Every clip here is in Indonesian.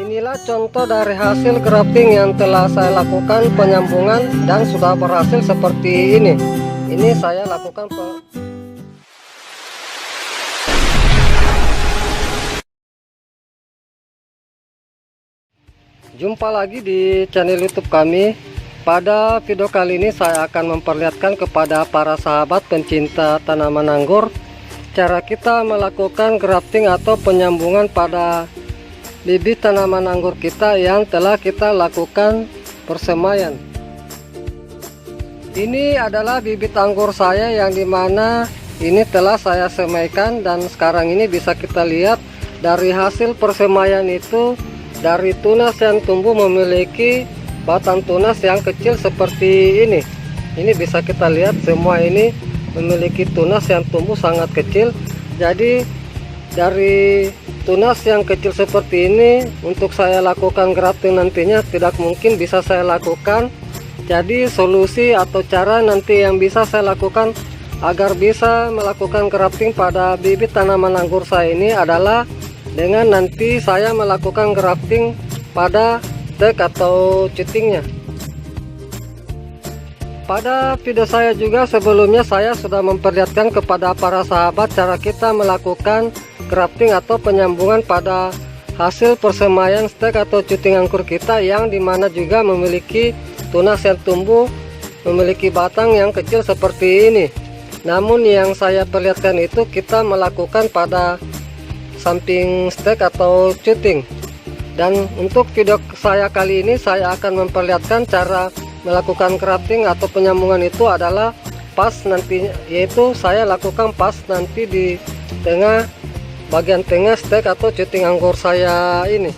Inilah contoh dari hasil grafting yang telah saya lakukan penyambungan dan sudah berhasil seperti ini. Ini saya lakukan Jumpa lagi di channel YouTube kami. Pada video kali ini saya akan memperlihatkan kepada para sahabat pencinta tanaman anggur cara kita melakukan grafting atau penyambungan pada bibit tanaman anggur kita yang telah kita lakukan persemaian. Ini adalah bibit anggur saya yang dimana ini telah saya semaikan, dan sekarang ini bisa kita lihat dari hasil persemaian itu, dari tunas yang tumbuh memiliki batang tunas yang kecil seperti ini. Ini bisa kita lihat semua ini memiliki tunas yang tumbuh sangat kecil. Jadi dari tunas yang kecil seperti ini untuk saya lakukan grafting nantinya tidak mungkin bisa saya lakukan. Jadi solusi atau cara nanti yang bisa saya lakukan agar bisa melakukan grafting pada bibit tanaman anggur saya ini adalah dengan nanti saya melakukan grafting pada stek atau cutingnya. Pada video saya juga sebelumnya saya sudah memperlihatkan kepada para sahabat cara kita melakukan grafting atau penyambungan pada hasil persemaian stek atau cuting anggur kita yang dimana juga memiliki tunas yang tumbuh memiliki batang yang kecil seperti ini. Namun yang saya perlihatkan itu kita melakukan pada samping stek atau cuting. Dan untuk video saya kali ini saya akan memperlihatkan cara melakukan grafting atau penyambungan itu adalah pas nanti, yaitu saya lakukan pas nanti di tengah bagian tengah stek atau cuting anggur saya ini.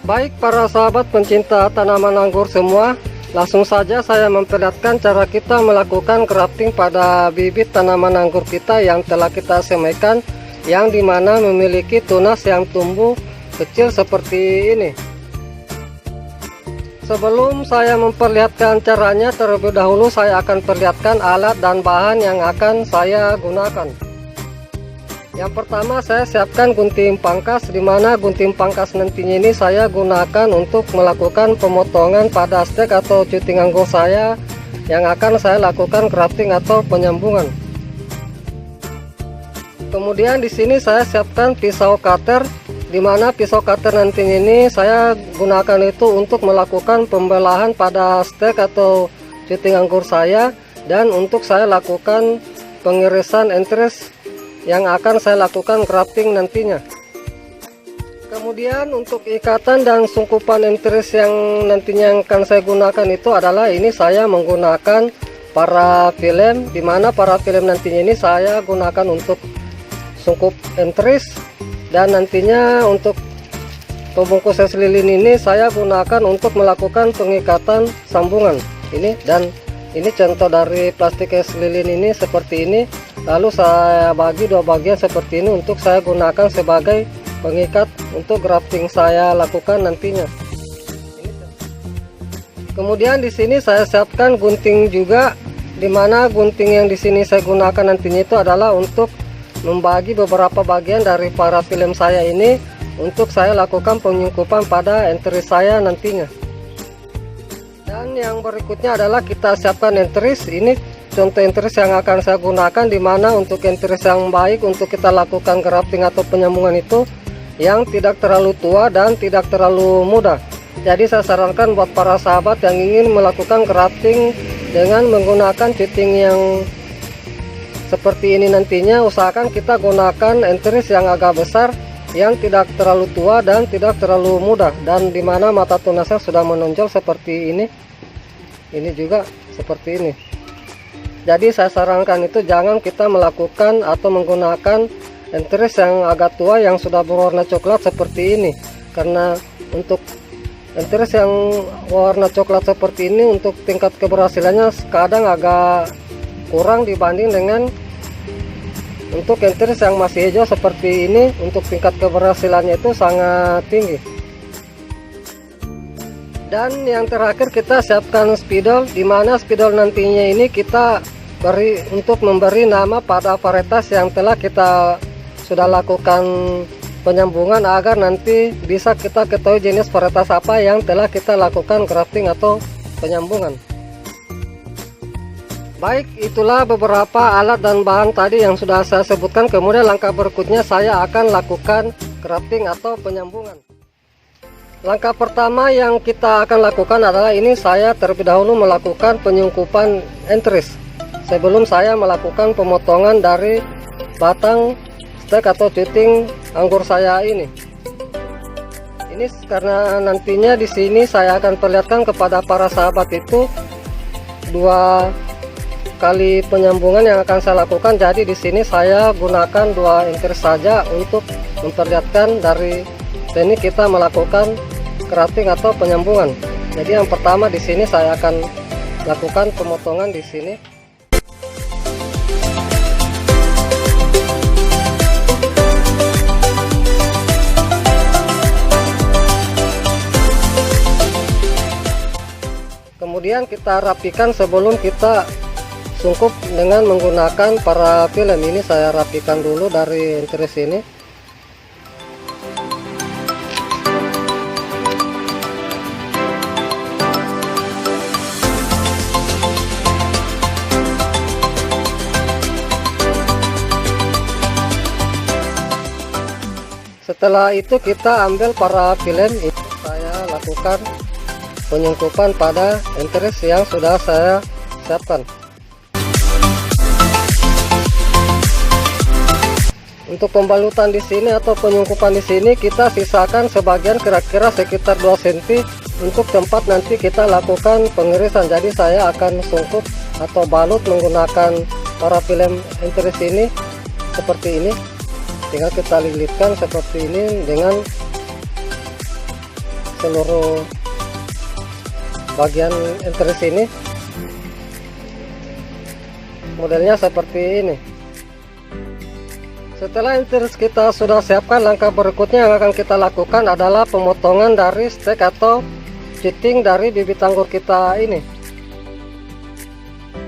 Baik para sahabat pencinta tanaman anggur semua, langsung saja saya memperlihatkan cara kita melakukan grafting pada bibit tanaman anggur kita yang telah kita semaikan, yang dimana memiliki tunas yang tumbuh kecil seperti ini. Sebelum saya memperlihatkan caranya, terlebih dahulu saya akan perlihatkan alat dan bahan yang akan saya gunakan. Yang pertama saya siapkan gunting pangkas, dimana gunting pangkas nantinya ini saya gunakan untuk melakukan pemotongan pada stek atau cuting anggur saya yang akan saya lakukan grafting atau penyambungan. Kemudian di sini saya siapkan pisau cutter, dimana pisau cutter nantinya ini saya gunakan itu untuk melakukan pembelahan pada stek atau cuting anggur saya, dan untuk saya lakukan pengirisan entres yang akan saya lakukan grafting nantinya. Kemudian untuk ikatan dan sungkupan entres yang nantinya akan saya gunakan itu adalah ini saya menggunakan para film, dimana para film nantinya ini saya gunakan untuk sungkup entres, dan nantinya untuk pembungkus es lilin ini saya gunakan untuk melakukan pengikatan sambungan ini. Dan ini contoh dari plastik es lilin ini seperti ini, lalu saya bagi dua bagian seperti ini untuk saya gunakan sebagai pengikat untuk grafting saya lakukan nantinya. Kemudian di sini saya siapkan gunting juga, dimana gunting yang di sini saya gunakan nantinya itu adalah untuk membagi beberapa bagian dari para film saya ini untuk saya lakukan penyungkupan pada enteris saya nantinya. Dan yang berikutnya adalah kita siapkan enteris. Ini contoh enteris yang akan saya gunakan, dimana untuk enteris yang baik untuk kita lakukan grafting atau penyambungan itu yang tidak terlalu tua dan tidak terlalu muda. Jadi saya sarankan buat para sahabat yang ingin melakukan grafting dengan menggunakan cuting yang seperti ini nantinya, usahakan kita gunakan enteris yang agak besar, yang tidak terlalu tua dan tidak terlalu muda, dan dimana mata tunasnya sudah menonjol seperti ini. Ini juga seperti ini. Jadi saya sarankan itu jangan kita melakukan atau menggunakan enteris yang agak tua yang sudah berwarna coklat seperti ini, karena untuk enteris yang warna coklat seperti ini untuk tingkat keberhasilannya kadang agak kurang dibanding dengan untuk enteris yang masih hijau seperti ini. Untuk tingkat keberhasilannya itu sangat tinggi. Dan yang terakhir kita siapkan spidol, dimana spidol nantinya ini kita beri untuk memberi nama pada varietas yang telah kita sudah lakukan penyambungan agar nanti bisa kita ketahui jenis varietas apa yang telah kita lakukan grafting atau penyambungan. Baik, itulah beberapa alat dan bahan tadi yang sudah saya sebutkan. Kemudian langkah berikutnya saya akan lakukan grafting atau penyambungan. Langkah pertama yang kita akan lakukan adalah ini, saya terlebih dahulu melakukan penyungkupan entris sebelum saya melakukan pemotongan dari batang stek atau cuting anggur saya ini. Ini karena nantinya di sini saya akan perlihatkan kepada para sahabat itu 2 kali penyambungan yang akan saya lakukan. Jadi di sini saya gunakan 2 entris saja untuk memperlihatkan dari teknik kita melakukan grafting atau penyambungan. Jadi yang pertama di sini saya akan lakukan pemotongan di sini. Kemudian kita rapikan sebelum kita sungkup dengan menggunakan parafilm. Ini saya rapikan dulu dari entris ini. Setelah itu kita ambil parafilm ini, saya lakukan penyungkupan pada entris yang sudah saya siapkan. Untuk pembalutan di sini atau penyungkupan di sini kita sisakan sebagian kira-kira sekitar 2 cm untuk tempat nanti kita lakukan pengirisan. Jadi saya akan sungkup atau balut menggunakan parafilm entris ini seperti ini. Tinggal kita lilitkan seperti ini dengan seluruh bagian entris ini. Modelnya seperti ini. Setelah entris kita sudah siapkan, langkah berikutnya yang akan kita lakukan adalah pemotongan dari stek atau cuting dari bibit anggur kita ini.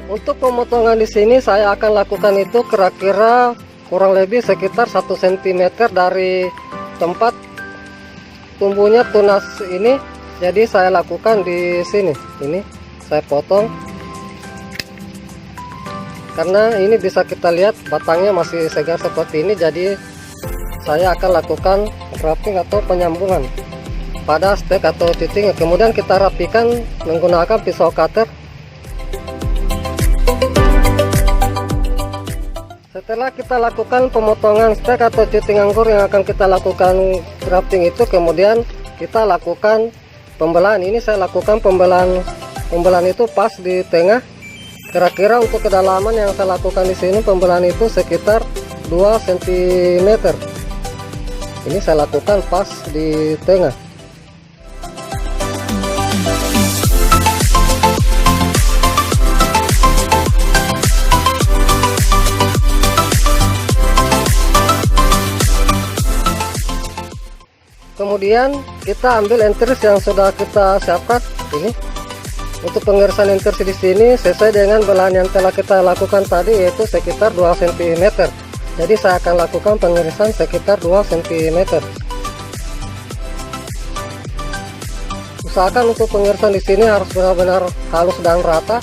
Untuk pemotongan di sini saya akan lakukan itu kira-kira kurang lebih sekitar 1 cm dari tempat tumbuhnya tunas ini. Jadi saya lakukan di sini. Ini saya potong. Karena ini bisa kita lihat batangnya masih segar seperti ini, jadi saya akan lakukan grafting atau penyambungan pada stek atau cuting. Kemudian kita rapikan menggunakan pisau cutter. Setelah kita lakukan pemotongan stek atau cuting anggur yang akan kita lakukan grafting itu, kemudian kita lakukan pembelahan. Ini saya lakukan pembelahan itu pas di tengah. Kira-kira untuk kedalaman yang saya lakukan di sini pembelahan itu sekitar 2 cm. Ini saya lakukan pas di tengah. Kemudian kita ambil entris yang sudah kita siapkan ini. Untuk pengirisan entris di sini sesuai dengan belahan yang telah kita lakukan tadi, yaitu sekitar 2 cm. Jadi saya akan lakukan pengirisan sekitar 2 cm. Usahakan untuk pengirisan di sini harus benar-benar halus dan rata.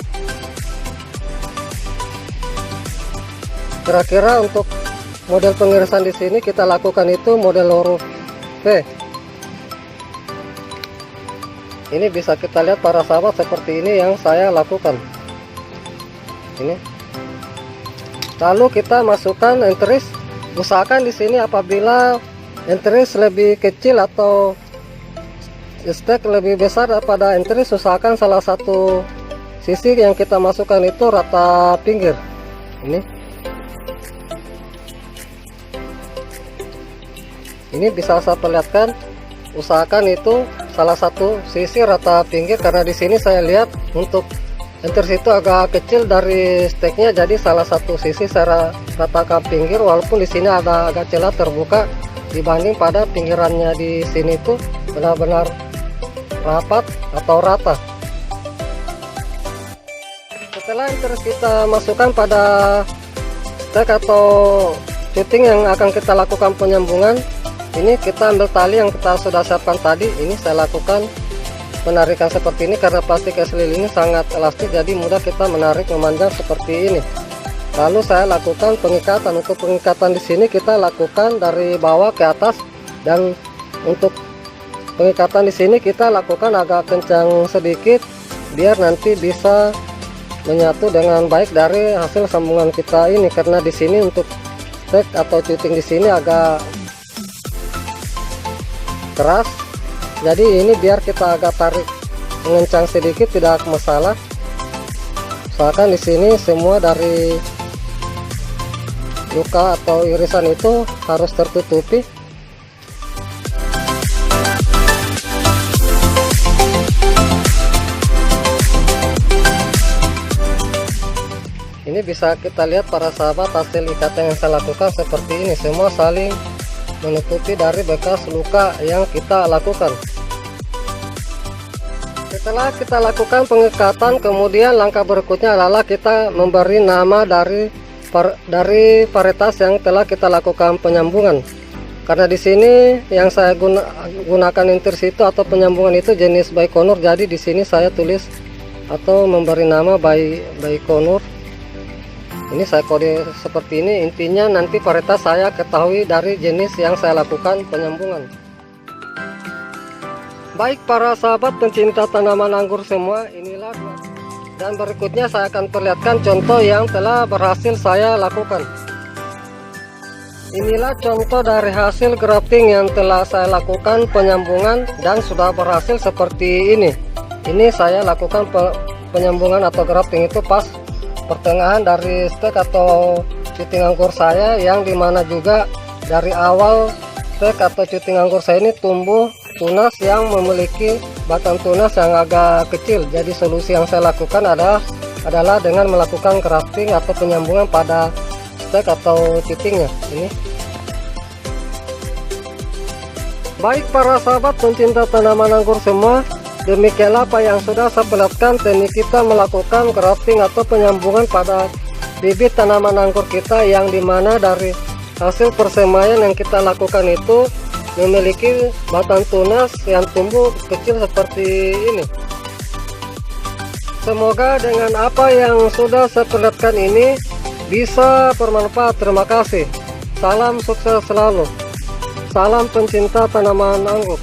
Kira-kira untuk model pengirisan di sini kita lakukan itu model huruf V. Ini bisa kita lihat para sahabat seperti ini yang saya lakukan. Ini. Lalu kita masukkan entris. Usahakan di sini apabila entris lebih kecil atau stek lebih besar daripada entris, usahakan salah satu sisi yang kita masukkan itu rata pinggir. Ini bisa saya perlihatkan. Usahakan itu salah satu sisi rata pinggir, karena di sini saya lihat untuk entris itu agak kecil dari steknya, jadi salah satu sisi saya ratakan pinggir, walaupun di sini ada agak celah terbuka dibanding pada pinggirannya di sini itu benar-benar rapat atau rata. Setelah entris kita masukkan pada stek atau cuting yang akan kita lakukan penyambungan, Ini kita ambil tali yang kita sudah siapkan tadi. Ini saya lakukan penarikan seperti ini karena plastik es-lili ini sangat elastis, jadi mudah kita menarik memanjang seperti ini. Lalu saya lakukan pengikatan. Untuk pengikatan di sini kita lakukan dari bawah ke atas, dan untuk pengikatan di sini kita lakukan agak kencang sedikit biar nanti bisa menyatu dengan baik dari hasil sambungan kita ini. Karena di sini untuk stek atau cuting di sini agak keras, jadi ini biar kita agak tarik mengencang sedikit tidak masalah. Usahakan di sini semua dari luka atau irisan itu harus tertutupi. Ini bisa kita lihat para sahabat, hasil ikatan yang saya lakukan seperti ini, semua saling menutupi dari bekas luka yang kita lakukan. Setelah kita lakukan pengikatan, kemudian langkah berikutnya adalah kita memberi nama dari varietas yang telah kita lakukan penyambungan. Karena di sini yang saya gunakan intirsitu atau penyambungan itu jenis Baikonur, jadi di sini saya tulis atau memberi nama Baikonur. Ini saya kode seperti ini. Intinya nanti varietas saya ketahui dari jenis yang saya lakukan penyambungan. Baik para sahabat pencinta tanaman anggur semua, inilah dan berikutnya saya akan perlihatkan contoh yang telah berhasil saya lakukan. Inilah contoh dari hasil grafting yang telah saya lakukan penyambungan dan sudah berhasil seperti ini. Ini saya lakukan penyambungan atau grafting itu pas pertengahan dari stek atau cuting anggur saya, yang dimana juga dari awal stek atau cuting anggur saya ini tumbuh tunas yang memiliki batang tunas yang agak kecil. Jadi solusi yang saya lakukan adalah dengan melakukan grafting atau penyambungan pada stek atau cutingnya ini. Baik para sahabat pencinta tanaman anggur semua, demikianlah apa yang sudah saya perlihatkan teknik kita melakukan grafting atau penyambungan pada bibit tanaman anggur kita, yang dimana dari hasil persemaian yang kita lakukan itu memiliki batang tunas yang tumbuh kecil seperti ini. Semoga dengan apa yang sudah saya perlihatkan ini bisa bermanfaat. Terima kasih. Salam sukses selalu. Salam pencinta tanaman anggur.